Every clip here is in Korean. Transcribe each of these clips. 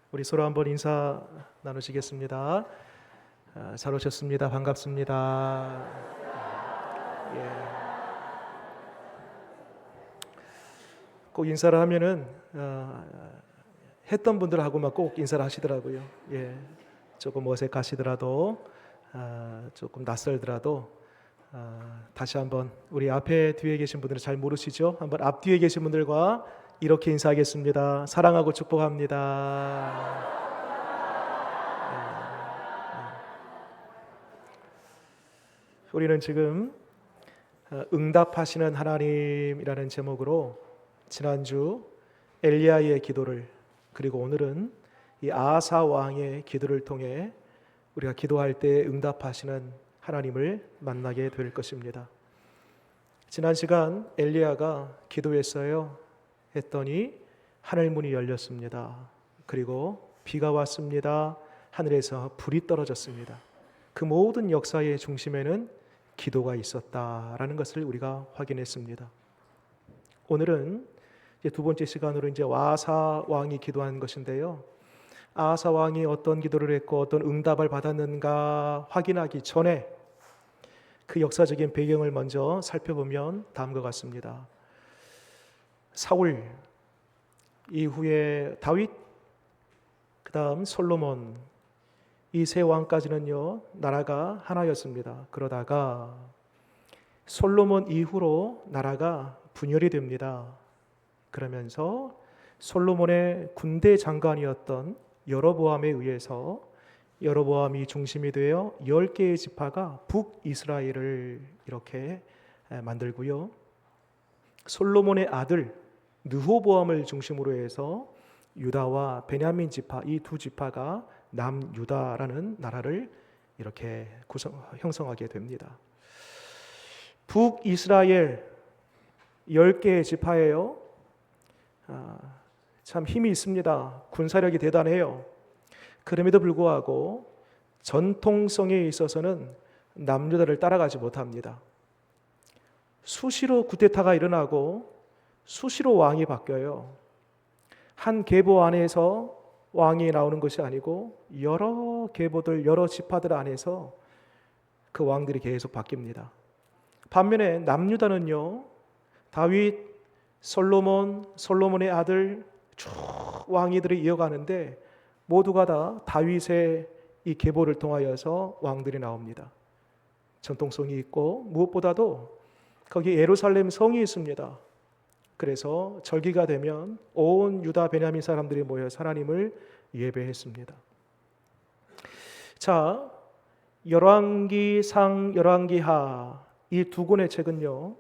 우리 서로 한번 인사 나누시겠습니다. 잘 오셨습니다. 반갑습니다. 예. 꼭 인사를 하면은 했던 분들하고만 꼭 인사를 하시더라고요. 예. 조금 어색하시더라도 조금 낯설더라도 다시 한번 우리 앞에 뒤에 계신 분들은 잘 모르시죠? 한번 앞뒤에 계신 분들과 이렇게 인사하겠습니다. 사랑하고 축복합니다. 우리는 지금 응답하시는 하나님이라는 제목으로 지난주 엘리야의 기도를, 그리고 오늘은 이 아사 왕의 기도를 통해 우리가 기도할 때 응답하시는 하나님을 만나게 될 것입니다. 지난 시간 엘리야가 기도했어요. 했더니 하늘 문이 열렸습니다. 그리고 비가 왔습니다. 하늘에서 불이 떨어졌습니다. 그 모든 역사의 중심에는 기도가 있었다라는 것을 우리가 확인했습니다. 오늘은 이제 두 번째 시간으로 이제 아사 왕이 기도한 것인데요. 아사 왕이 어떤 기도를 했고 어떤 응답을 받았는가 확인하기 전에 그 역사적인 배경을 먼저 살펴보면 다음과 같습니다. 사울 이후에 다윗, 그 다음 솔로몬, 이 세 왕까지는요 나라가 하나였습니다. 그러다가 솔로몬 이후로 나라가 분열이 됩니다. 그러면서 솔로몬의 군대 장관이었던 여로보암에 의해서 여로보암이 중심이 되어 10개의 지파가 북이스라엘을 이렇게 만들고요. 솔로몬의 아들 르호보암을 중심으로 해서 유다와 베냐민 지파, 이 두 지파가 남유다라는 나라를 이렇게 형성하게 됩니다. 북이스라엘 10개의 지파예요. 참 힘이 있습니다. 군사력이 대단해요. 그럼에도 불구하고 전통성에 있어서는 남유다를 따라가지 못합니다. 수시로 쿠데타가 일어나고 수시로 왕이 바뀌어요. 한 계보 안에서 왕이 나오는 것이 아니고 여러 계보들, 여러 지파들 안에서 그 왕들이 계속 바뀝니다. 반면에 남유다는요, 다윗, 솔로몬의 아들 쭉 왕이들이 이어가는데 모두가 다 다윗의 이 계보를 통하여서 왕들이 나옵니다. 전통성이 있고 무엇보다도 거기 예루살렘 성이 있습니다. 그래서 절기가 되면 온 유다 베냐민 사람들이 모여서 하나님을 예배했습니다. 자, 열왕기상, 열왕기하 이 두 권의 책은요,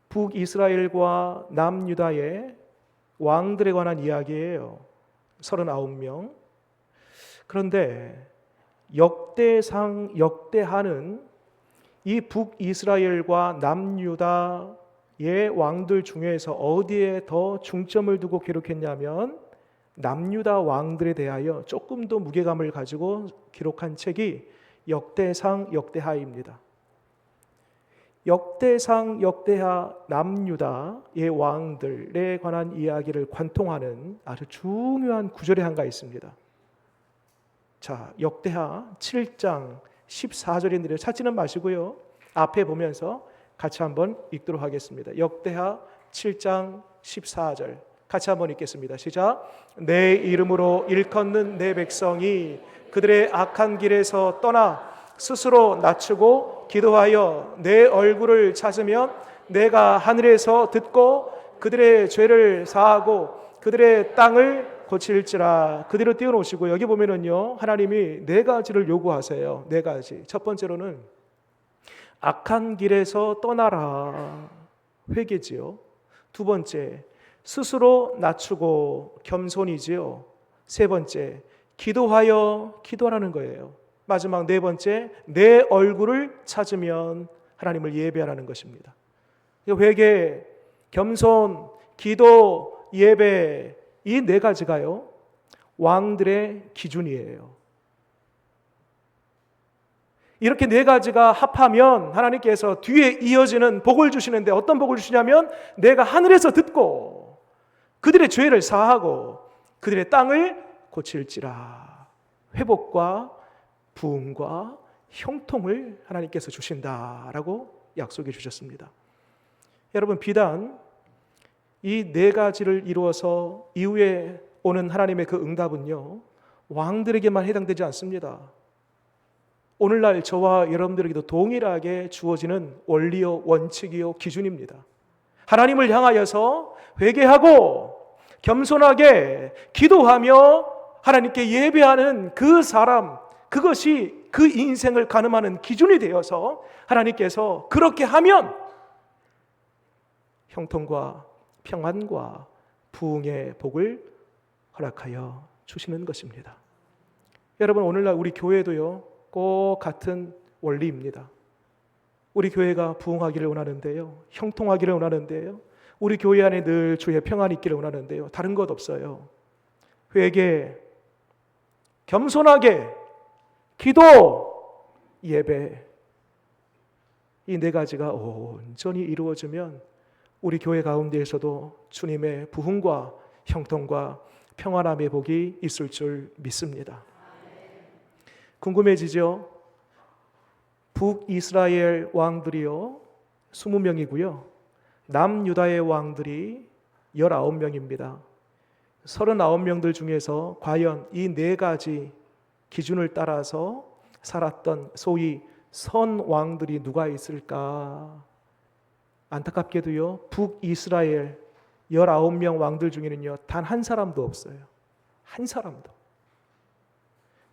북이스라엘과 남유다의 왕들에 관한 이야기예요. 39명. 그런데 역대상, 역대하는 이 북이스라엘과 남유다의 왕들 중에서 어디에 더 중점을 두고 기록했냐면 남유다 왕들에 대하여 조금 더 무게감을 가지고 기록한 책이 역대상, 역대하입니다. 역대상, 역대하, 남유다의 왕들에 관한 이야기를 관통하는 아주 중요한 구절이 한가 있습니다. 자, 역대하 7장 14절인데요. 찾지는 마시고요. 앞에 보면서 같이 한번 읽도록 하겠습니다. 역대하 7장 14절 같이 한번 읽겠습니다. 시작. 내 이름으로 일컫는 내 백성이 그들의 악한 길에서 떠나 스스로 낮추고 기도하여 내 얼굴을 찾으면 내가 하늘에서 듣고 그들의 죄를 사하고 그들의 땅을 고칠지라. 그대로 띄워놓으시고 여기 보면은요, 하나님이 네 가지를 요구하세요. 네 가지. 첫 번째로는 악한 길에서 떠나라, 회개지요. 두 번째, 스스로 낮추고 겸손이지요. 세 번째, 기도하라는 거예요. 마지막 네 번째, 내 얼굴을 찾으면 하나님을 예배하라는 것입니다. 회개, 겸손, 기도, 예배, 이 네 가지가요 왕들의 기준이에요. 이렇게 네 가지가 합하면 하나님께서 뒤에 이어지는 복을 주시는데 어떤 복을 주시냐면 내가 하늘에서 듣고 그들의 죄를 사하고 그들의 땅을 고칠지라. 회복과 부흥과 형통을 하나님께서 주신다라고 약속해 주셨습니다. 여러분, 비단 이 네 가지를 이루어서 이후에 오는 하나님의 그 응답은요, 왕들에게만 해당되지 않습니다. 오늘날 저와 여러분들에게도 동일하게 주어지는 원리요, 원칙이요, 기준입니다. 하나님을 향하여서 회개하고 겸손하게 기도하며 하나님께 예배하는 그 사람, 그것이 그 인생을 가늠하는 기준이 되어서 하나님께서 그렇게 하면 형통과 평안과 부흥의 복을 허락하여 주시는 것입니다. 여러분, 오늘날 우리 교회도요, 꼭 같은 원리입니다. 우리 교회가 부흥하기를 원하는데요, 형통하기를 원하는데요, 우리 교회 안에 늘 주의 평안이 있기를 원하는데요, 다른 것 없어요. 회개, 겸손하게, 기도, 예배, 이 네 가지가 온전히 이루어지면 우리 교회 가운데에서도 주님의 부흥과 형통과 평안함의 복이 있을 줄 믿습니다. 궁금해지죠? 북이스라엘 왕들이요 20명이고요. 남유다의 왕들이 19명입니다. 39명들 중에서 과연 이 네 가지 기준을 따라서 살았던 소위 선왕들이 누가 있을까? 안타깝게도요, 북이스라엘 19명 왕들 중에는요, 단 한 사람도 없어요. 한 사람도.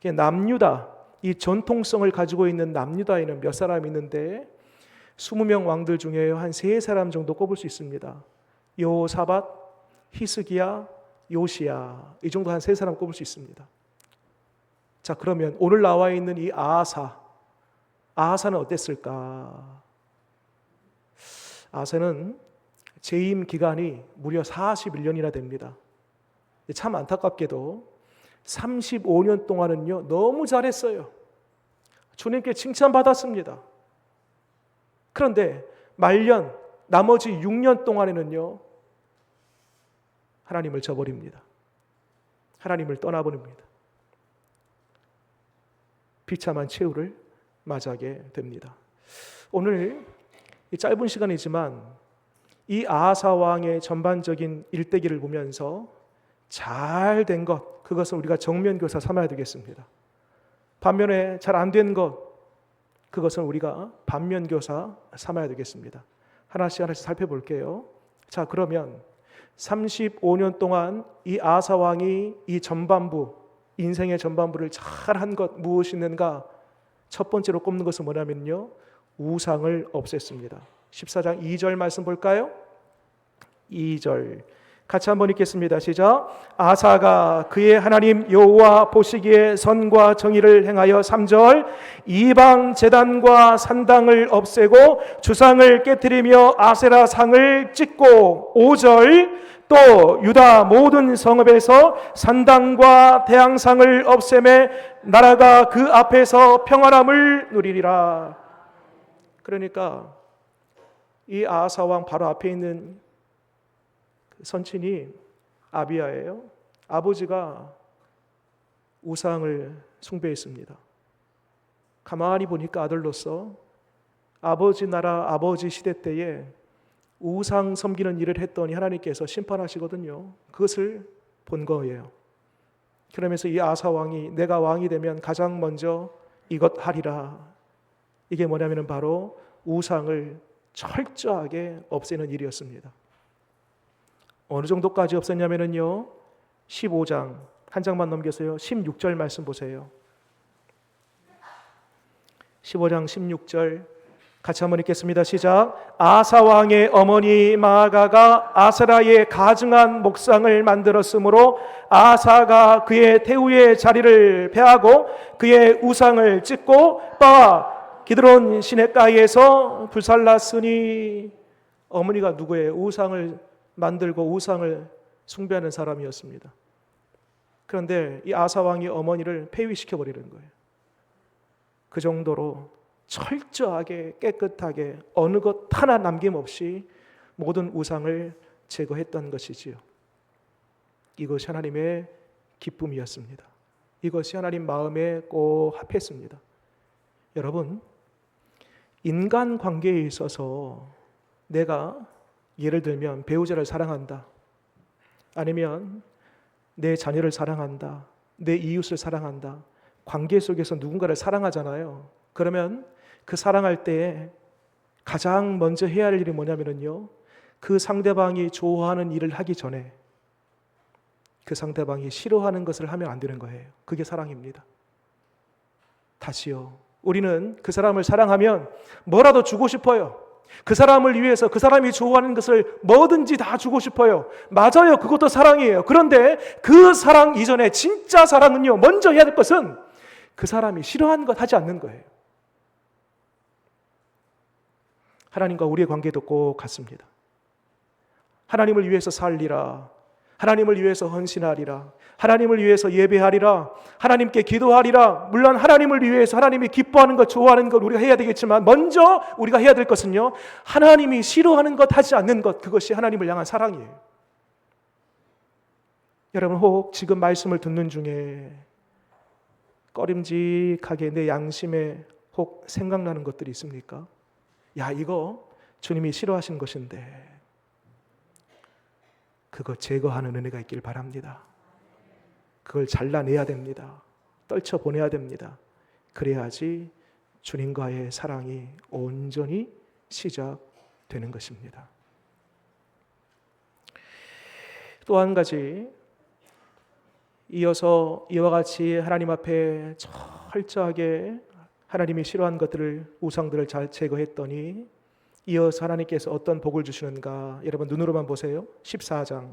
남유다, 이 전통성을 가지고 있는 남유다에는 몇 사람 있는데 20명 왕들 중에 한 3사람 정도 꼽을 수 있습니다. 여호사밧, 히스기야, 요시야, 이 정도 한 3사람 꼽을 수 있습니다. 자, 그러면 오늘 나와 있는 이 아하사는 어땠을까? 아하사는 재임 기간이 무려 41년이나 됩니다. 참 안타깝게도 35년 동안은요, 너무 잘했어요. 주님께 칭찬받았습니다. 그런데 말년 나머지 6년 동안에는요, 하나님을 저버립니다. 하나님을 떠나버립니다. 비참한 최후를 맞이하게 됩니다. 오늘 이 짧은 시간이지만 이 아하사 왕의 전반적인 일대기를 보면서 잘 된 것, 그것을 우리가 정면교사 삼아야 되겠습니다. 반면에 잘 안 된 것, 그것은 우리가 반면교사 삼아야 되겠습니다. 하나씩 살펴볼게요. 자, 그러면 35년 동안 이 아하사 왕이 이 전반부, 인생의 전반부를 잘한 것 무엇이 있는가? 첫 번째로 꼽는 것은 뭐냐면요, 우상을 없앴습니다. 14장 2절 말씀 볼까요? 2절 같이 한번 읽겠습니다. 시작. 아하사가 그의 하나님 여호와 보시기에 선과 정의를 행하여 3절 이방 제단과 산당을 없애고 주상을 깨뜨리며 아세라 상을 찍고 5절 또 유다 모든 성읍에서 산당과 대항상을 없애매 나라가 그 앞에서 평안함을 누리리라. 그러니까 이 아하사 왕 바로 앞에 있는 선친이 아비야예요. 아버지가 우상을 숭배했습니다. 가만히 보니까 아들로서 아버지 나라 아버지 시대 때에 우상 섬기는 일을 했더니 하나님께서 심판하시거든요. 그것을 본 거예요. 그러면서 이 아하사 왕이 내가 왕이 되면 가장 먼저 이것 하리라. 이게 뭐냐면 바로 우상을 철저하게 없애는 일이었습니다. 어느 정도까지 없앴냐면요, 15장 한 장만 넘겨서요, 16절 말씀 보세요. 15장 16절 같이 한번 읽겠습니다. 시작. 아하사 왕의 어머니 마아가가 아세라의 가증한 목상을 만들었으므로 아하사가 그의 태우의 자리를 폐하고 그의 우상을 찢고 바 기드론 시냇가에서 불살랐으니. 어머니가 누구예요? 우상을 만들고 우상을 숭배하는 사람이었습니다. 그런데 이 아하사 왕이 어머니를 폐위시켜 버리는 거예요. 그 정도로 철저하게 깨끗하게 어느 것 하나 남김없이 모든 우상을 제거했던 것이지요. 이것이 하나님의 기쁨이었습니다. 이것이 하나님 마음에 꼭 합했습니다. 여러분, 인간 관계에 있어서 내가 예를 들면 배우자를 사랑한다, 아니면 내 자녀를 사랑한다, 내 이웃을 사랑한다, 관계 속에서 누군가를 사랑하잖아요. 그러면 그 사랑할 때 가장 먼저 해야 할 일이 뭐냐면요, 그 상대방이 좋아하는 일을 하기 전에 그 상대방이 싫어하는 것을 하면 안 되는 거예요. 그게 사랑입니다. 다시요, 우리는 그 사람을 사랑하면 뭐라도 주고 싶어요. 그 사람을 위해서 그 사람이 좋아하는 것을 뭐든지 다 주고 싶어요. 맞아요, 그것도 사랑이에요. 그런데 그 사랑 이전에 진짜 사랑은요, 먼저 해야 될 것은 그 사람이 싫어하는 것 하지 않는 거예요. 하나님과 우리의 관계도 꼭 같습니다. 하나님을 위해서 살리라, 하나님을 위해서 헌신하리라, 하나님을 위해서 예배하리라, 하나님께 기도하리라. 물론 하나님을 위해서 하나님이 기뻐하는 것, 좋아하는 것 우리가 해야 되겠지만, 먼저 우리가 해야 될 것은요, 하나님이 싫어하는 것 하지 않는 것, 그것이 하나님을 향한 사랑이에요. 여러분, 혹 지금 말씀을 듣는 중에 꺼림직하게 내 양심에 혹 생각나는 것들이 있습니까? 야, 이거 주님이 싫어하시는 것인데, 그거 제거하는 은혜가 있길 바랍니다. 그걸 잘라내야 됩니다. 떨쳐보내야 됩니다. 그래야지 주님과의 사랑이 온전히 시작되는 것입니다. 또 한 가지, 이어서 이와 같이 하나님 앞에 철저하게 하나님이 싫어하는 것들을, 우상들을 잘 제거했더니 이어서 하나님께서 어떤 복을 주시는가, 여러분 눈으로만 보세요. 14장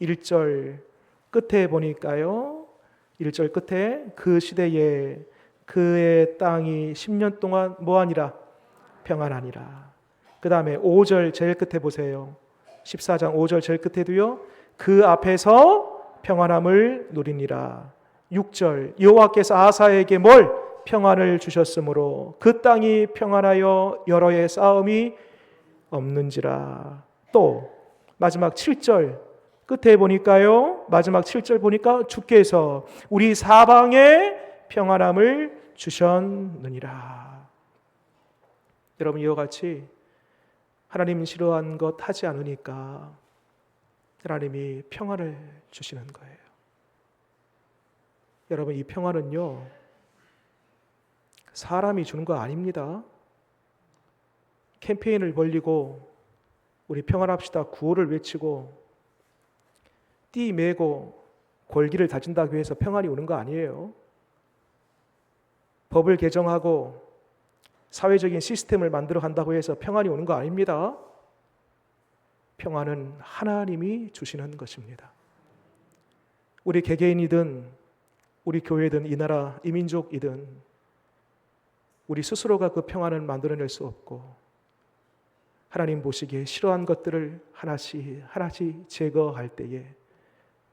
1절 끝에 보니까요, 1절 끝에 그 시대에 그의 땅이 10년 동안 뭐하니라? 평안하니라. 그 다음에 5절 제일 끝에 보세요. 14장 5절 제일 끝에도요, 그 앞에서 평안함을 누리니라. 6절 여호와께서 아사에게 뭘? 평안을 주셨으므로 그 땅이 평안하여 여러 해 싸움이 없는지라. 또 마지막 7절 끝에 보니까요, 마지막 7절 보니까 주께서 우리 사방에 평안함을 주셨느니라. 여러분, 이와 같이 하나님 싫어한 것 하지 않으니까 하나님이 평안을 주시는 거예요. 여러분, 이 평안은요, 사람이 주는 거 아닙니다. 캠페인을 벌리고 우리 평안합시다 구호를 외치고 띠 매고 골기를 다진다고 해서 평안이 오는 거 아니에요. 법을 개정하고 사회적인 시스템을 만들어 간다고 해서 평안이 오는 거 아닙니다. 평안은 하나님이 주시는 것입니다. 우리 개개인이든 우리 교회든 이 나라 이 민족이든 우리 스스로가 그 평안을 만들어낼 수 없고, 하나님 보시기에 싫어한 것들을 하나씩 하나씩 제거할 때에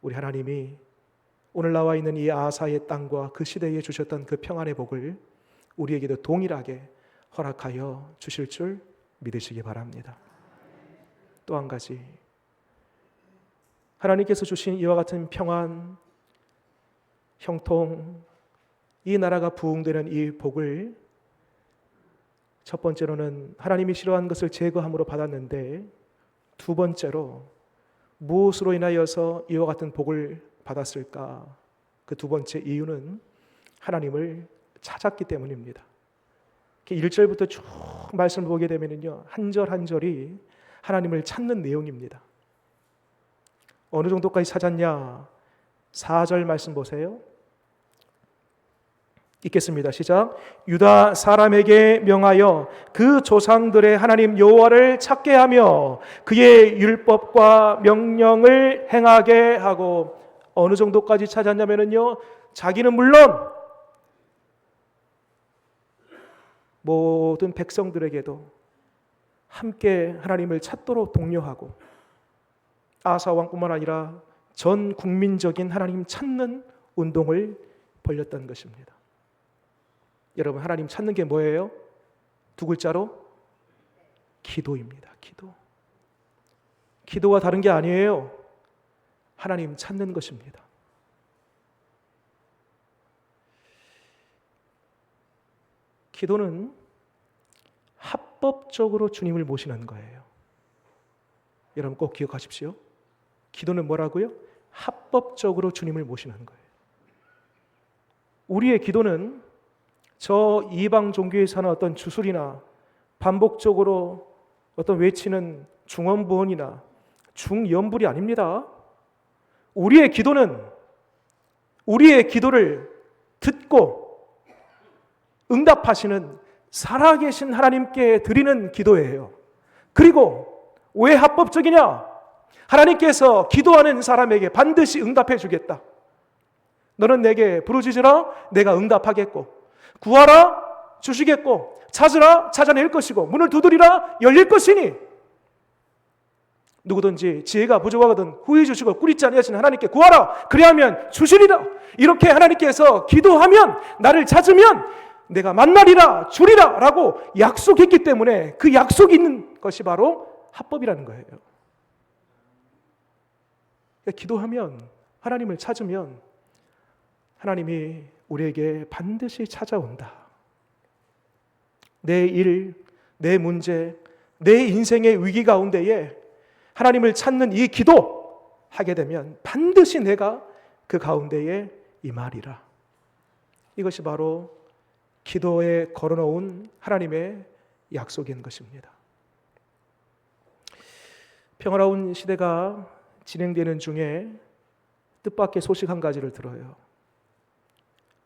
우리 하나님이 오늘 나와 있는 이 아사의 땅과 그 시대에 주셨던 그 평안의 복을 우리에게도 동일하게 허락하여 주실 줄 믿으시기 바랍니다. 또 한 가지, 하나님께서 주신 이와 같은 평안, 형통, 이 나라가 부흥되는 이 복을 첫 번째로는 하나님이 싫어하는 것을 제거함으로 받았는데, 두 번째로 무엇으로 인하여서 이와 같은 복을 받았을까? 그 두 번째 이유는 하나님을 찾았기 때문입니다. 1절부터 쭉 말씀을 보게 되면요, 한 절 한 절이 하나님을 찾는 내용입니다. 어느 정도까지 찾았냐? 4절 말씀 보세요. 읽겠습니다. 시작. 유다 사람에게 명하여 그 조상들의 하나님 여호와를 찾게 하며 그의 율법과 명령을 행하게 하고. 어느 정도까지 찾았냐면요, 자기는 물론 모든 백성들에게도 함께 하나님을 찾도록 독려하고, 아사 왕뿐만 아니라 전 국민적인 하나님 찾는 운동을 벌였던 것입니다. 여러분, 하나님 찾는 게 뭐예요? 두 글자로 기도입니다. 기도. 기도가 다른 게 아니에요. 하나님 찾는 것입니다. 기도는 합법적으로 주님을 모시는 거예요. 여러분 꼭 기억하십시오. 기도는 뭐라고요? 합법적으로 주님을 모시는 거예요. 우리의 기도는 저 이방 종교에 사는 어떤 주술이나 반복적으로 어떤 외치는 중언부언이나 중연불이 아닙니다. 우리의 기도는 우리의 기도를 듣고 응답하시는 살아계신 하나님께 드리는 기도예요. 그리고 왜 합법적이냐? 하나님께서 기도하는 사람에게 반드시 응답해 주겠다. 너는 내게 부르짖으라 내가 응답하겠고, 구하라 주시겠고, 찾으라 찾아낼 것이고, 문을 두드리라 열릴 것이니, 누구든지 지혜가 부족하거든 후히 주시고 꿀있지 아니하시는 하나님께 구하라 그리하면 주시리라. 이렇게 하나님께서 기도하면, 나를 찾으면 내가 만나리라 주리라 라고 약속했기 때문에 그 약속이 있는 것이 바로 합법이라는 거예요. 기도하면, 하나님을 찾으면 하나님이 우리에게 반드시 찾아온다. 내 일, 내 문제, 내 인생의 위기 가운데에 하나님을 찾는 이 기도 하게 되면 반드시 내가 그 가운데에 임하리라. 이것이 바로 기도에 걸어놓은 하나님의 약속인 것입니다. 평화로운 시대가 진행되는 중에 뜻밖의 소식 한 가지를 들어요.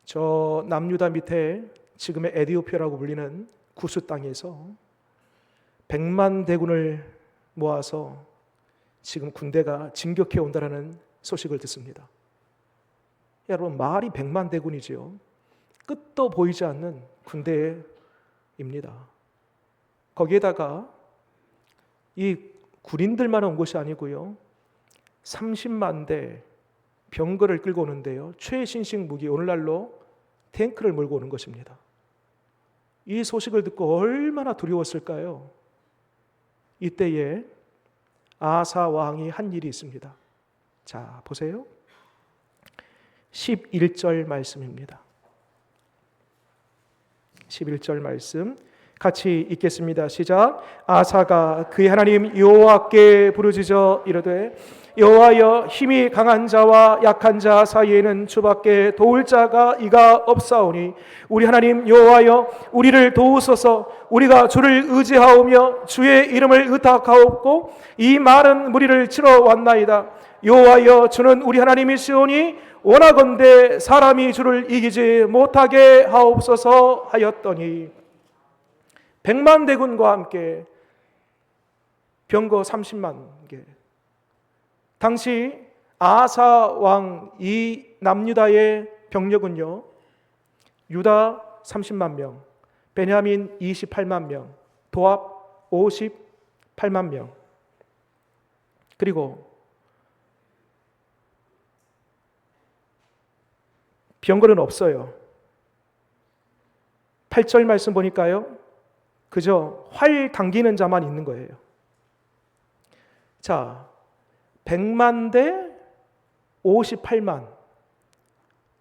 저 남유다 밑에 지금의 에티오피아라고 불리는 구스 땅에서 100만 대군을 모아서 지금 군대가 진격해 온다라는 소식을 듣습니다. 여러분, 말이 100만 대군이지요. 끝도 보이지 않는 군대입니다. 거기에다가 이 군인들만 온 것이 아니고요, 30만 대 병거를 끌고 오는데요, 최신식 무기, 오늘날로 탱크를 몰고 오는 것입니다. 이 소식을 듣고 얼마나 두려웠을까요? 이때에 아사 왕이 한 일이 있습니다. 자, 보세요. 11절 말씀입니다. 11절 말씀 같이 읽겠습니다. 시작. 아사가 그의 하나님 여호와께 부르짖어 이르되, 여호와여, 힘이 강한 자와 약한 자 사이에는 주밖에 도울 자가 이가 없사오니 우리 하나님 여호와여, 우리를 도우소서. 우리가 주를 의지하오며 주의 이름을 의탁하옵고 이 많은 무리를 치러 왔나이다. 여호와여, 주는 우리 하나님이시오니 원하건대 사람이 주를 이기지 못하게 하옵소서 하였더니, 100만 대군과 함께 병거 30만 개. 당시 아사 왕 이 남유다의 병력은요, 유다 30만 명, 베냐민 28만 명, 도합 58만 명. 그리고 병거는 없어요. 8절 말씀 보니까요, 그저 활 당기는 자만 있는 거예요. 자, 100만 대 58만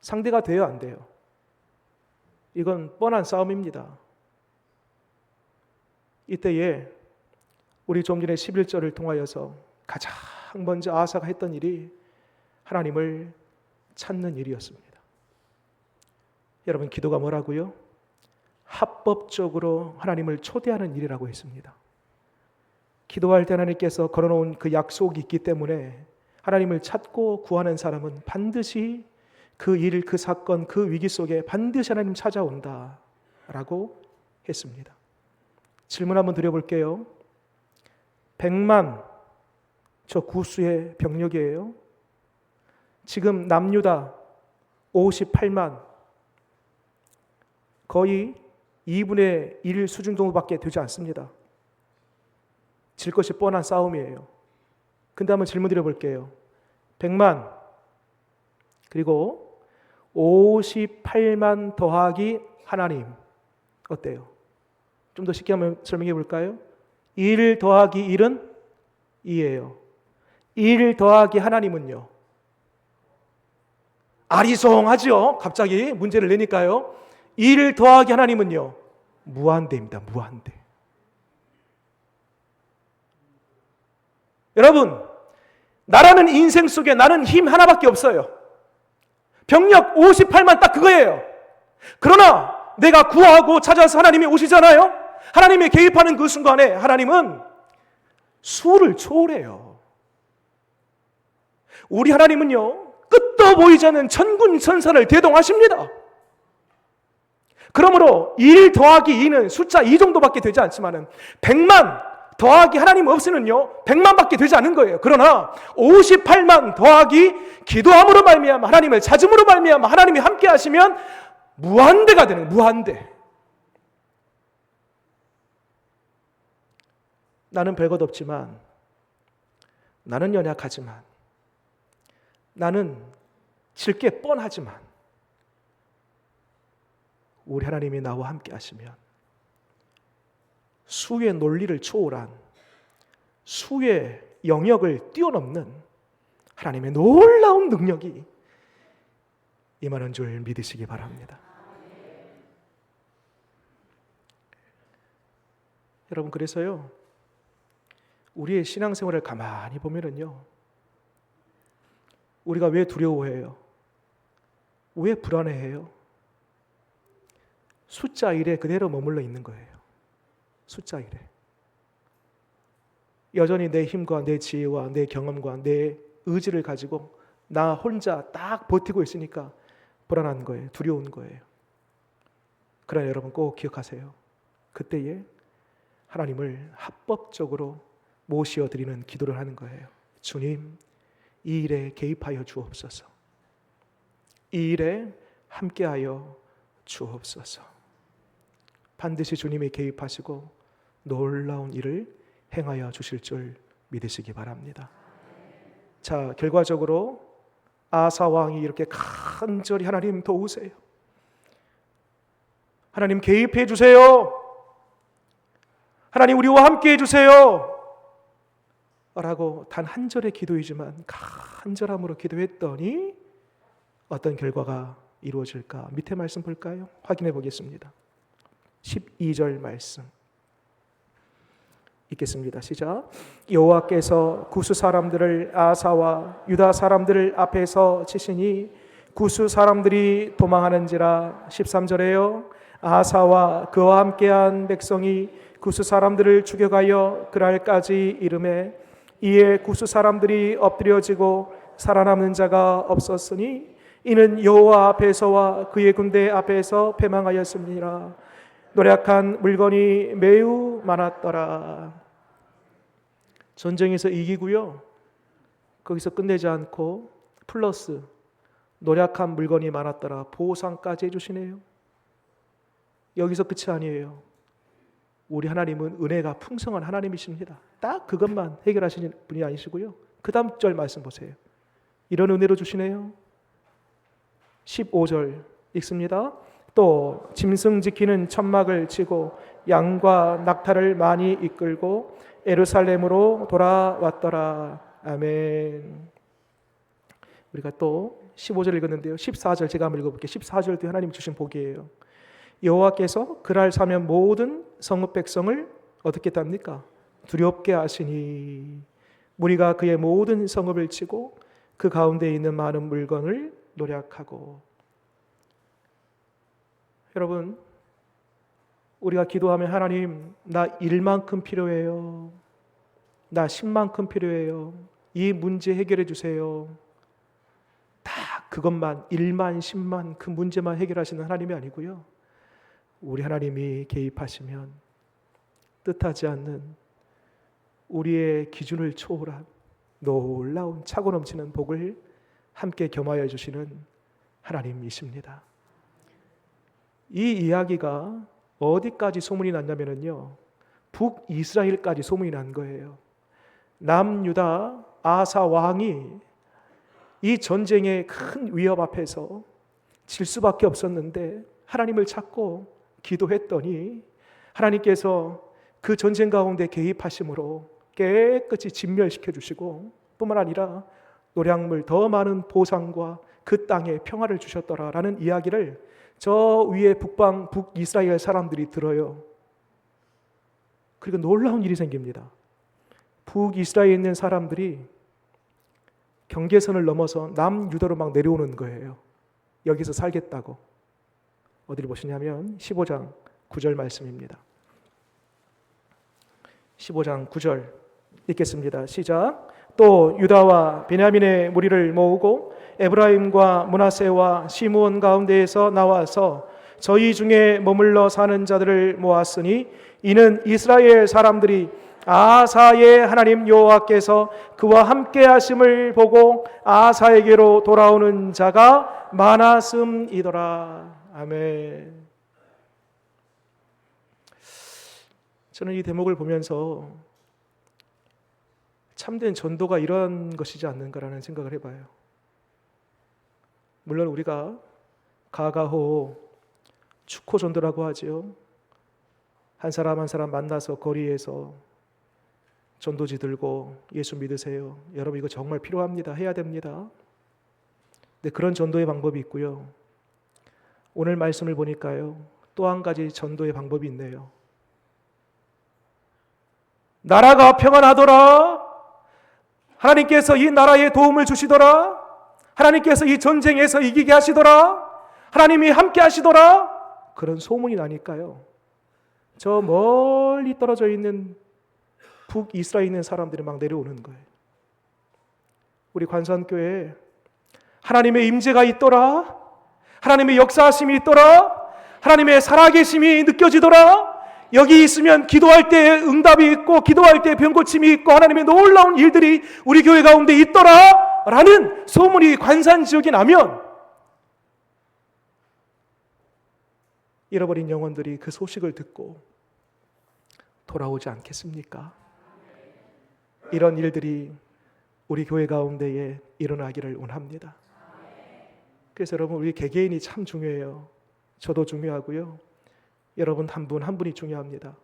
상대가 돼요, 안 돼요? 이건 뻔한 싸움입니다. 이때에 우리 좀 전에 11절을 통하여서 가장 먼저 아사가 했던 일이 하나님을 찾는 일이었습니다. 여러분, 기도가 뭐라고요? 합법적으로 하나님을 초대하는 일이라고 했습니다. 기도할 때 하나님께서 걸어놓은 그 약속이 있기 때문에 하나님을 찾고 구하는 사람은 반드시 그 일, 그 사건, 그 위기 속에 반드시 하나님 찾아온다라고 했습니다. 질문 한번 드려볼게요. 100만, 저 구수의 병력이에요. 지금 남유다 58만, 거의 2분의 1 수준 정도밖에 되지 않습니다. 질 것이 뻔한 싸움이에요. 근데 한번 질문 드려볼게요. 100만 그리고 58만 더하기 하나님, 어때요? 좀 더 쉽게 한번 설명해 볼까요? 1 더하기 1은 2예요. 1 더하기 하나님은요? 아리송하죠? 갑자기 문제를 내니까요. 1 더하기 하나님은요? 무한대입니다. 무한대. 여러분, 나라는 인생 속에 나는 힘 하나밖에 없어요. 병력 58만 딱 그거예요. 그러나 내가 구하고 찾아서 하나님이 오시잖아요. 하나님이 개입하는 그 순간에 하나님은 수를 초월해요. 우리 하나님은요, 끝도 보이지 않는 천군 천사를 대동하십니다. 그러므로 1 더하기 2는 숫자 2 정도밖에 되지 않지만 100만 더하기 하나님 없이는요 100만밖에 되지 않는 거예요. 그러나 58만 더하기 기도함으로 말미암아 하나님을 찾음으로 말미암아 하나님이 함께 하시면 무한대가 되는 거예요. 무한대. 나는 별것 없지만, 나는 연약하지만, 나는 질 게 뻔하지만 우리 하나님이 나와 함께 하시면 수의 논리를 초월한, 수의 영역을 뛰어넘는 하나님의 놀라운 능력이 임하는 줄 믿으시기 바랍니다. 여러분, 그래서요, 우리의 신앙생활을 가만히 보면은요, 우리가 왜 두려워해요? 왜 불안해해요? 숫자 1에 그대로 머물러 있는 거예요. 숫자 1에. 여전히 내 힘과 내 지혜와 내 경험과 내 의지를 가지고 나 혼자 딱 버티고 있으니까 불안한 거예요. 두려운 거예요. 그러나 여러분 꼭 기억하세요. 그때에 하나님을 합법적으로 모시어드리는 기도를 하는 거예요. 주님, 이 일에 개입하여 주옵소서. 이 일에 함께하여 주옵소서. 반드시 주님이 개입하시고 놀라운 일을 행하여 주실 줄 믿으시기 바랍니다. 자, 결과적으로 아사 왕이 이렇게 간절히 하나님 도우세요. 하나님 개입해 주세요. 하나님 우리와 함께 해주세요 라고 단 한 절의 기도이지만 간절함으로 기도했더니 어떤 결과가 이루어질까? 밑에 말씀 볼까요? 확인해 보겠습니다. 12절 말씀 읽겠습니다. 시작. 여호와께서 구스 사람들을 아사와 유다 사람들 앞에서 치시니 구스 사람들이 도망하는지라. 13절에요. 아사와 그와 함께한 백성이 구스 사람들을 죽여가여 그랄까지 이르매 이에 구스 사람들이 엎드려지고 살아남는 자가 없었으니 이는 여호와 앞에서와 그의 군대 앞에서 패망하였습니다. 노력한 물건이 매우 많았더라. 전쟁에서 이기고요, 거기서 끝내지 않고 플러스 노력한 물건이 많았더라. 보상까지 해주시네요. 여기서 끝이 아니에요. 우리 하나님은 은혜가 풍성한 하나님이십니다. 딱 그것만 해결하시는 분이 아니시고요, 그 다음 절 말씀 보세요. 이런 은혜로 주시네요. 15절 읽습니다. 또 짐승 지키는 천막을 치고 양과 낙타를 많이 이끌고 예루살렘으로 돌아왔더라. 아멘. 우리가 또 15절 읽었는데요, 14절 제가 한번 읽어볼게요. 14절도 하나님 주신 복이에요. 여호와께서 그날 사면 모든 성읍 백성을 어떻게 합니까? 두렵게 하시니 무리가 그의 모든 성읍을 치고 그 가운데 있는 많은 물건을 노략하고. 여러분, 우리가 기도하면 하나님 나 1만큼 필요해요, 나 10만큼 필요해요, 이 문제 해결해 주세요, 다 그것만 1만 10만 그 문제만 해결하시는 하나님이 아니고요, 우리 하나님이 개입하시면 뜻하지 않는 우리의 기준을 초월한 놀라운 차고 넘치는 복을 함께 겸하여 주시는 하나님이십니다. 이 이야기가 어디까지 소문이 났냐면요, 북이스라엘까지 소문이 난 거예요. 남유다 아사 왕이 이 전쟁의 큰 위협 앞에서 질 수밖에 없었는데 하나님을 찾고 기도했더니 하나님께서 그 전쟁 가운데 개입하심으로 깨끗이 진멸시켜 주시고, 뿐만 아니라 노량물 더 많은 보상과 그 땅에 평화를 주셨더라라는 이야기를 저 위에 북이스라엘 사람들이 들어요. 그리고 놀라운 일이 생깁니다. 북이스라엘에 있는 사람들이 경계선을 넘어서 남유다로 막 내려오는 거예요. 여기서 살겠다고. 어디를 보시냐면 15장 9절 말씀입니다. 15장 9절 읽겠습니다. 시작. 또 유다와 베냐민의 무리를 모으고 에브라임과 므낫세와 시므온 가운데에서 나와서 저희 중에 머물러 사는 자들을 모았으니 이는 이스라엘 사람들이 아사의 하나님 여호와께서 그와 함께 하심을 보고 아사에게로 돌아오는 자가 많았음이더라. 아멘. 저는 이 대목을 보면서 참된 전도가 이런 것이지 않는가라는 생각을 해봐요. 물론 우리가 가가호 축호 전도라고 하지요. 한 사람 한 사람 만나서 거리에서 전도지 들고 예수 믿으세요. 여러분 이거 정말 필요합니다. 해야 됩니다. 근데 그런 전도의 방법이 있고요. 오늘 말씀을 보니까요. 또 한 가지 전도의 방법이 있네요. 나라가 평안하더라. 하나님께서 이 나라에 도움을 주시더라. 하나님께서 이 전쟁에서 이기게 하시더라. 하나님이 함께 하시더라. 그런 소문이 나니까요. 저 멀리 떨어져 있는 북이스라엘에 있는 사람들이 막 내려오는 거예요. 우리 관산교회에 하나님의 임재가 있더라. 하나님의 역사하심이 있더라. 하나님의 살아계심이 느껴지더라. 여기 있으면 기도할 때 응답이 있고 기도할 때 병고침이 있고 하나님의 놀라운 일들이 우리 교회 가운데 있더라 라는 소문이 관산 지역에 나면 잃어버린 영혼들이 그 소식을 듣고 돌아오지 않겠습니까? 이런 일들이 우리 교회 가운데에 일어나기를 원합니다. 그래서 여러분 우리 개개인이 참 중요해요. 저도 중요하고요. 여러분 한 분 한 분이 중요합니다.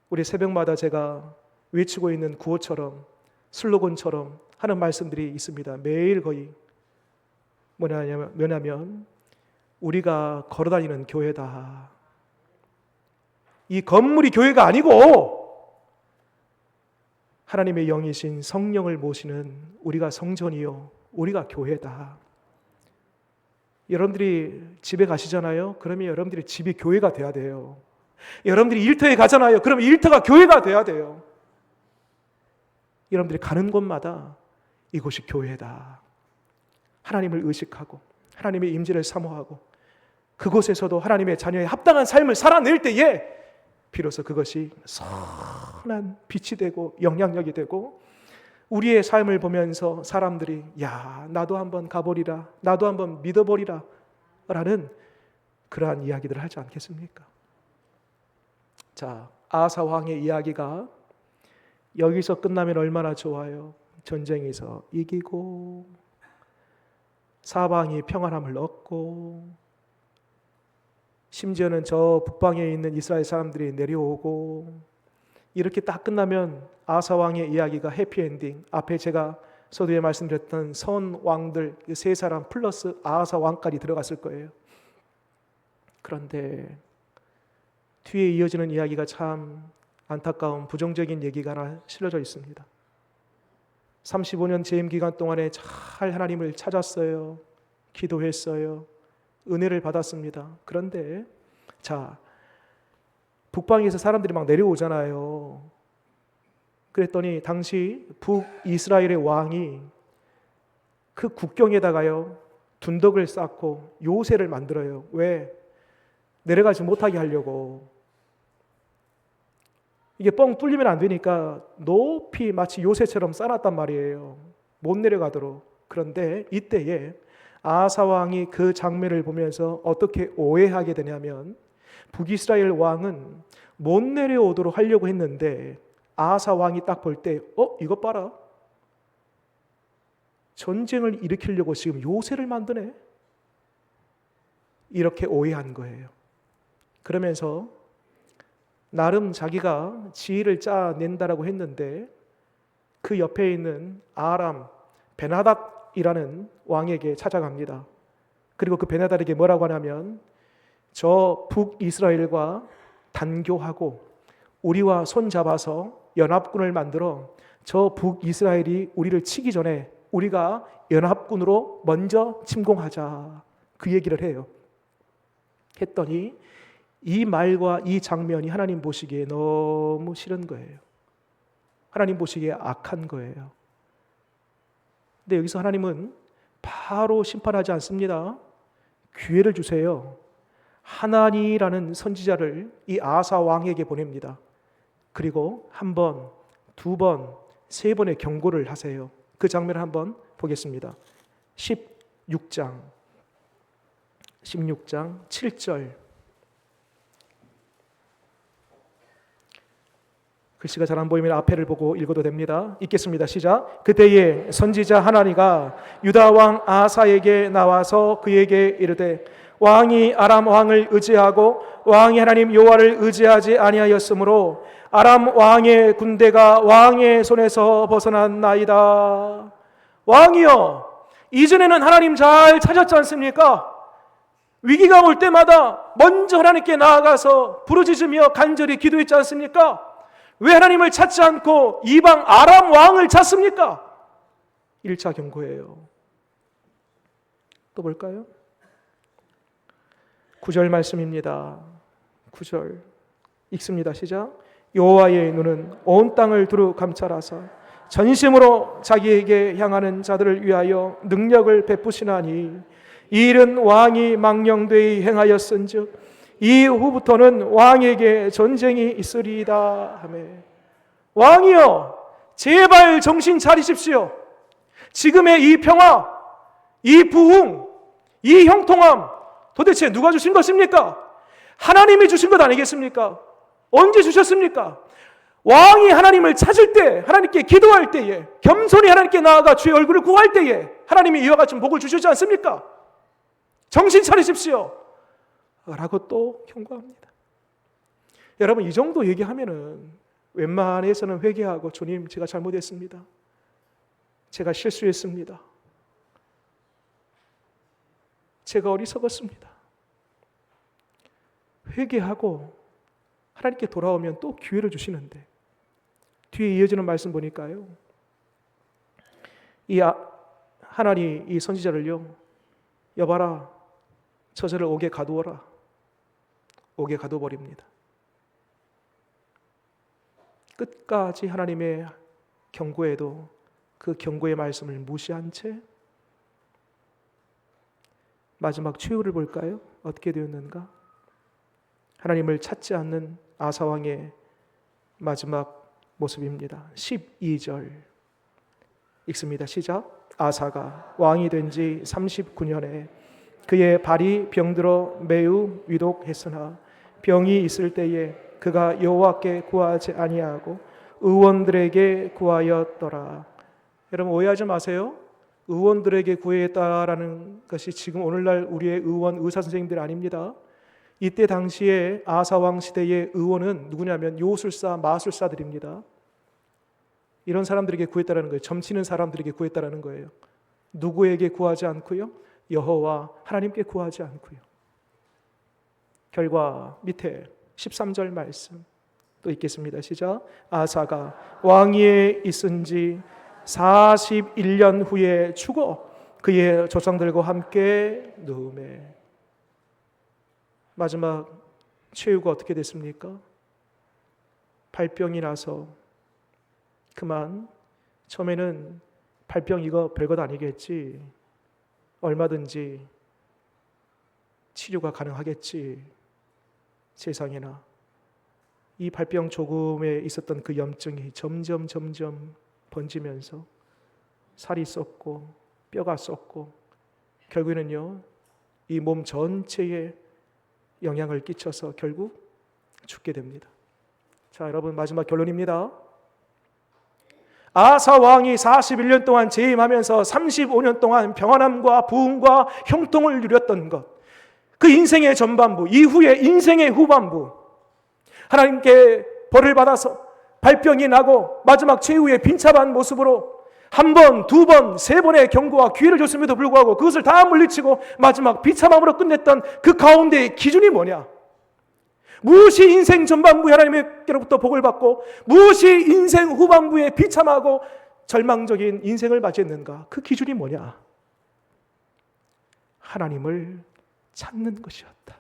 우리 새벽마다 제가 외치고 있는 구호처럼 슬로건처럼 하는 말씀들이 있습니다. 매일 거의 뭐냐면 우리가 걸어다니는 교회다. 이 건물이 교회가 아니고 하나님의 영이신 성령을 모시는 우리가 성전이요 우리가 교회다. 여러분들이 집에 가시잖아요. 그러면 여러분들이 집이 교회가 돼야 돼요. 여러분들이 일터에 가잖아요. 그러면 일터가 교회가 돼야 돼요. 여러분들이 가는 곳마다 이곳이 교회다. 하나님을 의식하고 하나님의 임재를 사모하고 그곳에서도 하나님의 자녀의 합당한 삶을 살아낼 때에 비로소 그것이 선한 빛이 되고 영향력이 되고 우리의 삶을 보면서 사람들이 야 나도 한번 가보리라 나도 한번 믿어보리라 라는 그러한 이야기들을 하지 않겠습니까? 자, 아사 왕의 이야기가 여기서 끝나면 얼마나 좋아요. 전쟁에서 이기고 사방이 평안함을 얻고 심지어는 저 북방에 있는 이스라엘 사람들이 내려오고 이렇게 딱 끝나면 아사 왕의 이야기가 해피엔딩. 앞에 제가 서두에 말씀드렸던 선 왕들 세 사람 플러스 아사 왕까지 들어갔을 거예요. 그런데 뒤에 이어지는 이야기가 참 안타까운 부정적인 얘기가 하나 실려져 있습니다. 35년 재임 기간 동안에 잘 하나님을 찾았어요. 기도했어요. 은혜를 받았습니다. 그런데 자 북방에서 사람들이 막 내려오잖아요. 그랬더니 당시 북이스라엘의 왕이 그 국경에다가요 둔덕을 쌓고 요새를 만들어요. 왜? 내려가지 못하게 하려고. 이게 뻥 뚫리면 안 되니까 높이 마치 요새처럼 쌓았단 말이에요. 못 내려가도록. 그런데 이때에 아사 왕이 그 장면을 보면서 어떻게 오해하게 되냐면 북이스라엘 왕은 못 내려오도록 하려고 했는데 아사 왕이 딱 볼 때 이것 봐라. 전쟁을 일으키려고 지금 요새를 만드네. 이렇게 오해한 거예요. 그러면서 나름 자기가 지혜를 짜낸다라고 했는데 그 옆에 있는 아람 베나닷 베나달이라는 왕에게 찾아갑니다. 그리고 그 베나달에게 뭐라고 하냐면 저 북이스라엘과 단교하고 우리와 손잡아서 연합군을 만들어 저 북이스라엘이 우리를 치기 전에 우리가 연합군으로 먼저 침공하자. 그 얘기를 해요. 했더니 이 말과 이 장면이 하나님 보시기에 너무 싫은 거예요. 하나님 보시기에 악한 거예요. 근데 여기서 하나님은 바로 심판하지 않습니다. 기회를 주세요. 하나니라는 선지자를 이 아사 왕에게 보냅니다. 그리고 한 번, 두 번, 세 번의 경고를 하세요. 그 장면을 한번 보겠습니다. 16장 7절. 글씨가 잘 안 보이면 앞에를 보고 읽어도 됩니다. 읽겠습니다. 시작. 그때에 선지자 하나니가 유다 왕 아사에게 나와서 그에게 이르되 왕이 아람 왕을 의지하고 왕이 하나님 여호와를 의지하지 아니하였으므로 아람 왕의 군대가 왕의 손에서 벗어났나이다. 왕이여, 이전에는 하나님 잘 찾았지 않습니까? 위기가 올 때마다 먼저 하나님께 나아가서 부르짖으며 간절히 기도했지 않습니까? 왜 하나님을 찾지 않고 이방 아람 왕을 찾습니까? 1차 경고예요. 또 볼까요? 9절 말씀입니다. 9절 읽습니다. 시작. 여호와의 눈은 온 땅을 두루 감찰하사 전심으로 자기에게 향하는 자들을 위하여 능력을 베푸시나니 이 일은 왕이 망령되이 행하였은즉 이후부터는 왕에게 전쟁이 있으리이다 하며. 왕이여, 제발 정신 차리십시오. 지금의 이 평화, 이 부흥, 이 형통함 도대체 누가 주신 것입니까? 하나님이 주신 것 아니겠습니까? 언제 주셨습니까? 왕이 하나님을 찾을 때, 하나님께 기도할 때에, 겸손히 하나님께 나아가 주의 얼굴을 구할 때에 하나님이 이와 같은 복을 주시지 않습니까? 정신 차리십시오 라고 또 경고합니다. 여러분, 이 정도 얘기하면은 웬만해서는 회개하고 주님, 제가 잘못했습니다. 제가 실수했습니다. 제가 어리석었습니다. 회개하고 하나님께 돌아오면 또 기회를 주시는데 뒤에 이어지는 말씀 보니까요, 하나님 이 선지자를요, 여봐라, 저자를 옥에 가두어라. 옥에 가둬버립니다. 끝까지 하나님의 경고에도 그 경고의 말씀을 무시한 채 마지막 최후를 볼까요? 어떻게 되었는가? 하나님을 찾지 않는 아사왕의 마지막 모습입니다. 12절 읽습니다. 시작. 아사가 왕이 된 지 39년에 그의 발이 병들어 매우 위독했으나 병이 있을 때에 그가 여호와께 구하지 아니하고 의원들에게 구하였더라. 여러분, 오해하지 마세요. 의원들에게 구했다라는 것이 지금 오늘날 우리의 의원, 의사 선생님들 아닙니다. 이때 당시에 아사왕 시대의 의원은 누구냐면 요술사, 마술사들입니다. 이런 사람들에게 구했다라는 거예요. 점치는 사람들에게 구했다라는 거예요. 누구에게 구하지 않고요? 여호와 하나님께 구하지 않고요. 결과 밑에 13절 말씀 또 읽겠습니다. 시작. 아사가 왕위에 있은 지 41년 후에 죽어 그의 조상들과 함께 누우매. 마지막 최후가 어떻게 됐습니까? 발병이 나서 그만. 처음에는 발병 이거 별것 아니겠지, 얼마든지 치료가 가능하겠지. 세상에나 이 발병 조금에 있었던 그 염증이 점점 번지면서 살이 썩고 뼈가 썩고 결국에는요, 이 몸 전체에 영향을 끼쳐서 결국 죽게 됩니다. 자, 여러분, 마지막 결론입니다. 아사 왕이 41년 동안 재임하면서 35년 동안 평안함과 부흥과 형통을 누렸던 것, 그 인생의 전반부, 이후의 인생의 후반부, 하나님께 벌을 받아서 발병이 나고 마지막 최후의 빈참한 모습으로 한 번, 두 번, 세 번의 경고와 기회를 줬음에도 불구하고 그것을 다 물리치고 마지막 비참함으로 끝냈던 그 가운데의 기준이 뭐냐? 무엇이 인생 전반부에 하나님께로부터 복을 받고 무엇이 인생 후반부에 비참하고 절망적인 인생을 맞이했는가? 그 기준이 뭐냐? 하나님을 찾는 것이었다.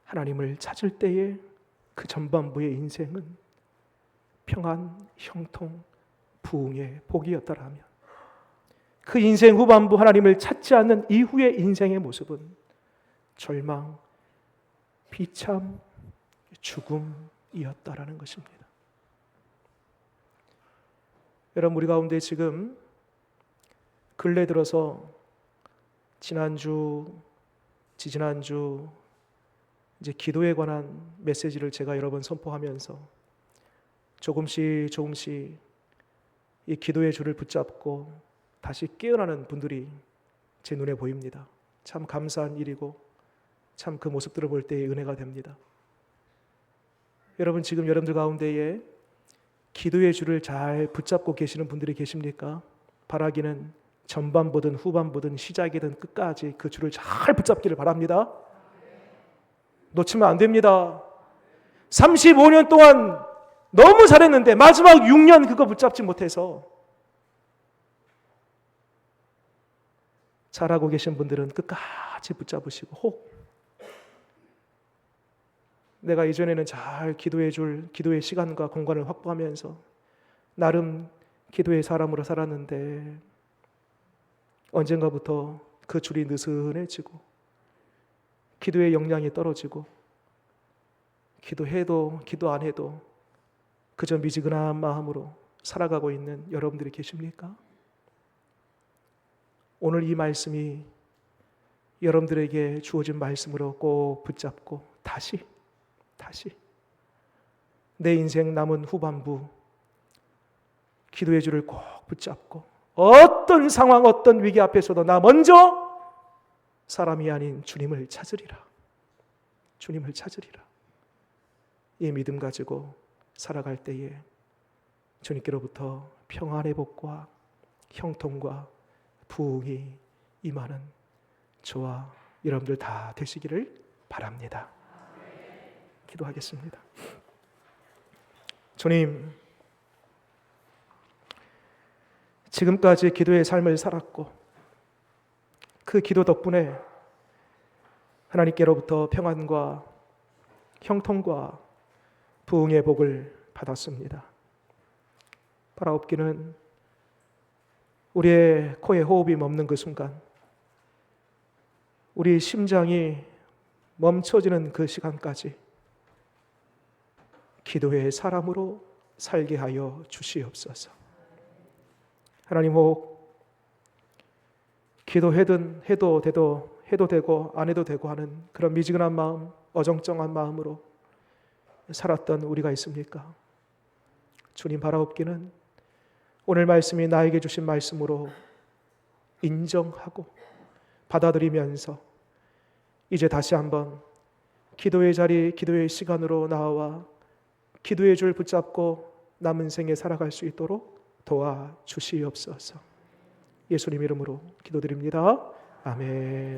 하나님을 찾을 때에 그 전반부의 인생은 평안, 형통, 부흥의 복이었다라면 그 인생 후반부 하나님을 찾지 않는 이후의 인생의 모습은 절망, 비참, 죽음이었다라는 것입니다. 여러분, 우리 가운데 지금 근래 들어서 지난주, 지지난주 이제 기도에 관한 메시지를 제가 여러 번 선포하면서 조금씩 이 기도의 줄을 붙잡고 다시 깨어나는 분들이 제 눈에 보입니다. 참 감사한 일이고 참 그 모습들을 볼 때의 은혜가 됩니다. 여러분, 지금 여러분들 가운데에 기도의 줄을 잘 붙잡고 계시는 분들이 계십니까? 바라기는 전반부든 후반부든 시작이든 끝까지 그 줄을 잘 붙잡기를 바랍니다. 놓치면 안 됩니다. 35년 동안 너무 잘했는데 마지막 6년 그거 붙잡지 못해서 잘하고 계신 분들은 끝까지 붙잡으시고 혹 내가 이전에는 잘 기도해 줄 기도의 시간과 공간을 확보하면서 나름 기도의 사람으로 살았는데 언젠가부터 그 줄이 느슨해지고 기도의 역량이 떨어지고 기도해도 기도 안 해도 그저 미지근한 마음으로 살아가고 있는 여러분들이 계십니까? 오늘 이 말씀이 여러분들에게 주어진 말씀으로 꼭 붙잡고 다시 내 인생 남은 후반부 기도의 줄을 꼭 붙잡고 어떤 상황 어떤 위기 앞에서도 나 먼저 사람이 아닌 주님을 찾으리라. 주님을 찾으리라. 이 믿음 가지고 살아갈 때에 주님께로부터 평안의 복과 형통과 부흥이 임하는 저와 여러분들 다 되시기를 바랍니다. 기도하겠습니다. 주님, 지금까지 기도의 삶을 살았고 그 기도 덕분에 하나님께로부터 평안과 형통과 부흥의 복을 받았습니다. 바라옵기는 우리의 코에 호흡이 멈는 그 순간, 우리 심장이 멈춰지는 그 시간까지 기도의 사람으로 살게 하여 주시옵소서. 하나님, 혹 기도해든 해도 되고 안 해도 되고 하는 그런 미지근한 마음, 어정쩡한 마음으로 살았던 우리가 있습니까? 주님, 바라옵기는 오늘 말씀이 나에게 주신 말씀으로 인정하고 받아들이면서 이제 다시 한번 기도의 자리, 기도의 시간으로 나와 기도의 줄 붙잡고 남은 생에 살아갈 수 있도록 도와주시옵소서. 예수님 이름으로 기도드립니다. 아멘.